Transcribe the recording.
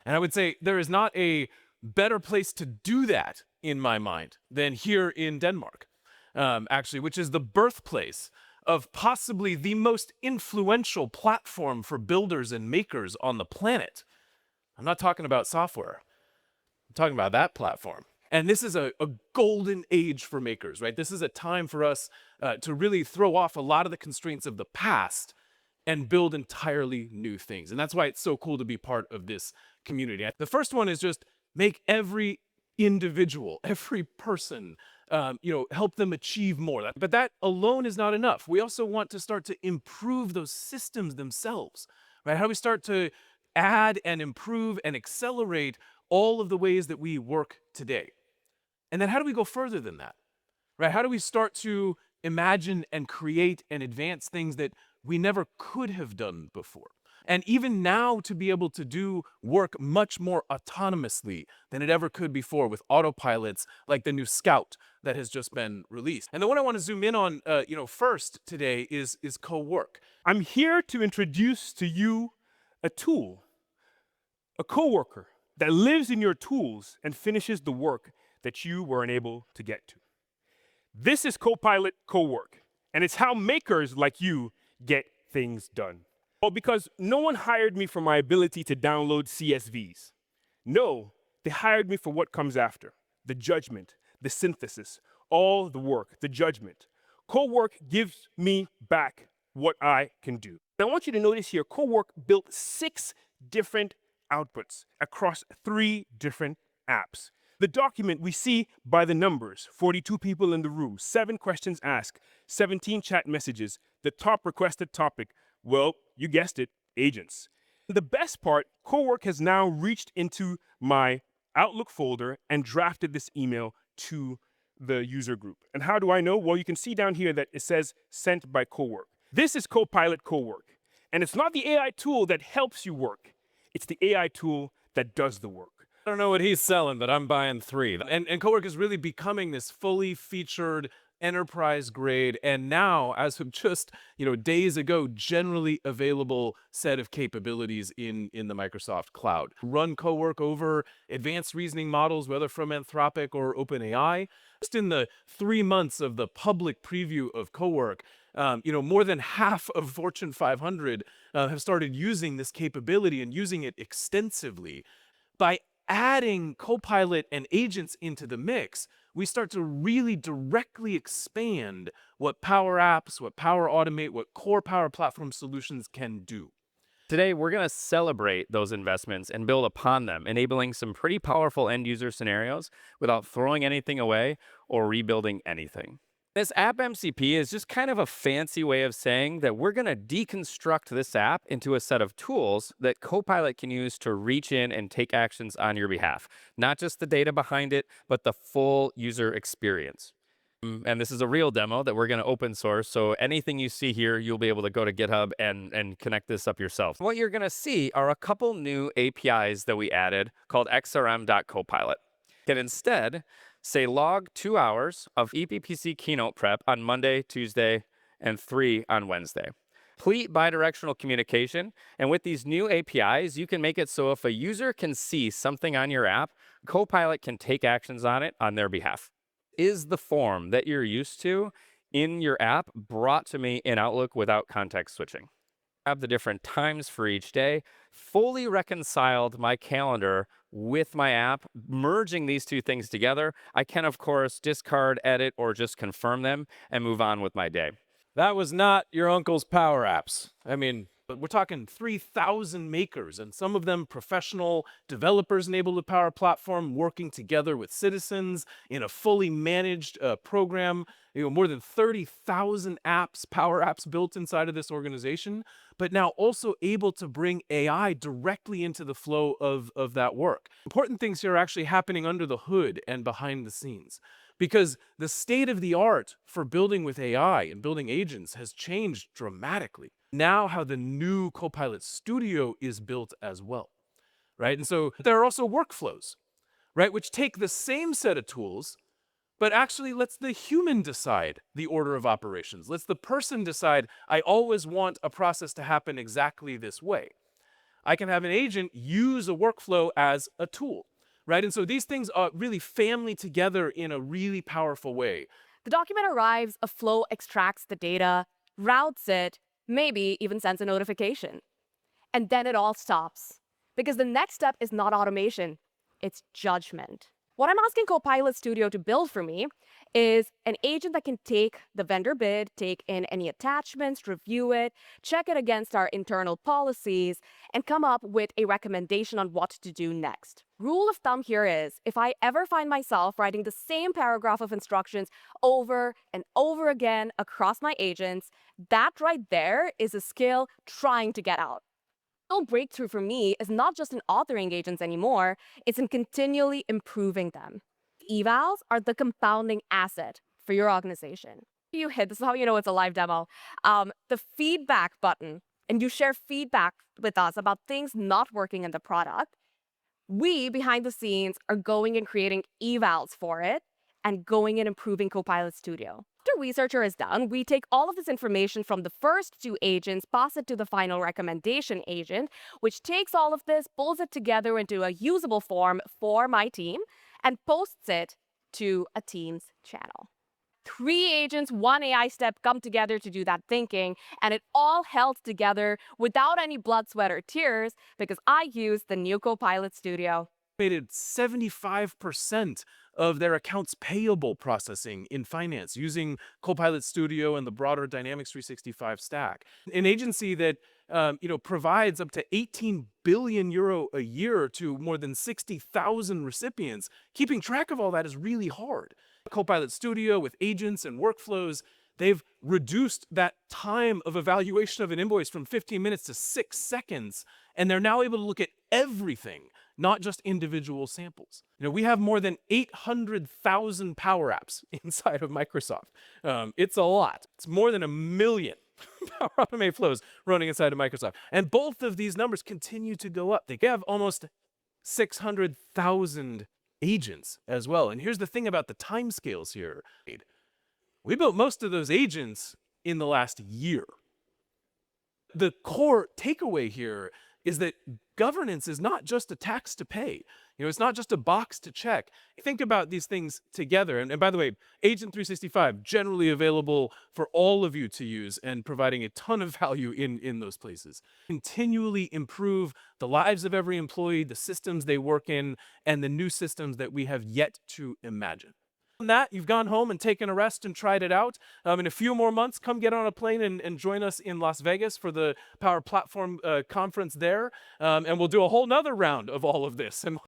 And I would say there is not a better place to do that in my mind than here in Denmark, actually, which is the birthplace of possibly the most influential platform for builders and makers on the planet. I'm not talking about software. I'm talking about that platform. And this is a golden age for makers, right? This is a time for us to really throw off a lot of the constraints of the past and build entirely new things. And that's why it's so cool to be part of this community. The first one is just make every individual, every person, help them achieve more. But that alone is not enough. We also want to start to improve those systems themselves, right? How do we start to add and improve and accelerate all of the ways that we work today? And then how do we go further than that, right? How do we start to imagine and create and advance things that we never could have done before? And even now to be able to do work much more autonomously than it ever could before with autopilots like the new Scout that has just been released. And the one I want to zoom in on, first today is Cowork. I'm here to introduce to you a tool, a coworker that lives in your tools and finishes the work that you were unable to get to. This is Copilot Cowork, and it's how makers like you get things done. Well, because no one hired me for my ability to download CSVs. No, they hired me for what comes after, the judgment, the synthesis, all the work, the judgment. Cowork gives me back what I can do. And I want you to notice here, Cowork built 6 different outputs across 3 different apps. The document we see by the numbers, 42 people in the room, 7 questions asked, 17 chat messages, the top requested topic, well, you guessed it, agents. The best part, Cowork has now reached into my Outlook folder and drafted this email to the user group. And how do I know? Well, you can see down here that it says sent by Cowork. This is Copilot Cowork. And it's not the AI tool that helps you work. It's the AI tool that does the work. I don't know what he's selling, but I'm buying 3. And Cowork is really becoming this fully featured enterprise grade, and now, as of just days ago, generally available set of capabilities in the Microsoft cloud. Run Cowork over advanced reasoning models, whether from Anthropic or OpenAI. Just in the 3 months of the public preview of Cowork, more than half of Fortune 500 have started using this capability and using it extensively. By adding Copilot and agents into the mix, we start to really directly expand what Power Apps, what Power Automate, what core Power Platform solutions can do. Today, we're going to celebrate those investments and build upon them, enabling some pretty powerful end-user scenarios without throwing anything away or rebuilding anything. This App MCP is just kind of a fancy way of saying that we're going to deconstruct this app into a set of tools that Copilot can use to reach in and take actions on your behalf. Not just the data behind it, but the full user experience. And this is a real demo that we're going to open source, so anything you see here, you'll be able to go to GitHub and connect this up yourself. What you're going to see are a couple new APIs that we added called xrm.copilot. You can instead say log 2 hours of EPPC Keynote prep on Monday, Tuesday, and 3 on Wednesday. Complete bidirectional communication, and with these new APIs, you can make it so if a user can see something on your app, Copilot can take actions on it on their behalf. Is the form that you're used to in your app brought to me in Outlook without context switching. I have the different times for each day, fully reconciled my calendar with my app, merging these 2 things together. I can, of course, discard, edit, or just confirm them and move on with my day. That was not your uncle's Power Apps. I mean, but we're talking 3,000 makers, and some of them professional developers enabled with Power Platform working together with citizens in a fully managed program. More than 30,000 apps, Power Apps built inside of this organization, but now also able to bring AI directly into the flow of that work. Important things here are actually happening under the hood and behind the scenes, because the state of the art for building with AI and building agents has changed dramatically. Now how the new Copilot Studio is built as well, right? And so there are also workflows, right, which take the same set of tools, but actually lets the human decide the order of operations. Lets the person decide, I always want a process to happen exactly this way. I can have an agent use a workflow as a tool, right? And so these things are really family together in a really powerful way. The document arrives, a flow extracts the data, routes it, maybe even sends a notification. And then it all stops. Because the next step is not automation, it's judgment. What I'm asking Copilot Studio to build for me is an agent that can take the vendor bid, take in any attachments, review it, check it against our internal policies, and come up with a recommendation on what to do next. Rule of thumb here is, if I ever find myself writing the same paragraph of instructions over and over again across my agents, that right there is a skill trying to get out. The real breakthrough for me is not just in authoring agents anymore, it's in continually improving them. Evals are the compounding asset for your organization. You hit, this is how you know it's a live demo, the feedback button, and you share feedback with us about things not working in the product. We, behind the scenes, are going and creating evals for it and going and improving Copilot Studio. After researcher is done, we take all of this information from the first two agents, pass it to the final recommendation agent, which takes all of this, pulls it together into a usable form for my team, and posts it to a Teams channel. 3 agents, 1 AI step come together to do that thinking, and it all held together without any blood, sweat, or tears because I use the new Copilot Studio. Automated 75% of their accounts payable processing in finance using Copilot Studio and the broader Dynamics 365 stack. An agency that provides up to 18 billion euro a year to more than 60,000 recipients. Keeping track of all that is really hard. Copilot Studio with agents and workflows, they've reduced that time of evaluation of an invoice from 15 minutes to 6 seconds, and they're now able to look at everything, not just individual samples. We have more than 800,000 Power Apps inside of Microsoft. It's a lot. It's more than 1 million Power Automate flows running inside of Microsoft. And both of these numbers continue to go up. They have almost 600,000 agents as well. And here's the thing about the timescales here. We built most of those agents in the last year. The core takeaway here is that governance is not just a tax to pay. It's not just a box to check. Think about these things together. And by the way, Agent 365, generally available for all of you to use and providing a ton of value in those places. Continually improve the lives of every employee, the systems they work in, and the new systems that we have yet to imagine. That, you've gone home and taken a rest and tried it out. In a few more months, come get on a plane and join us in Las Vegas for the Power Platform conference there. And we'll do a whole nother round of all of this. And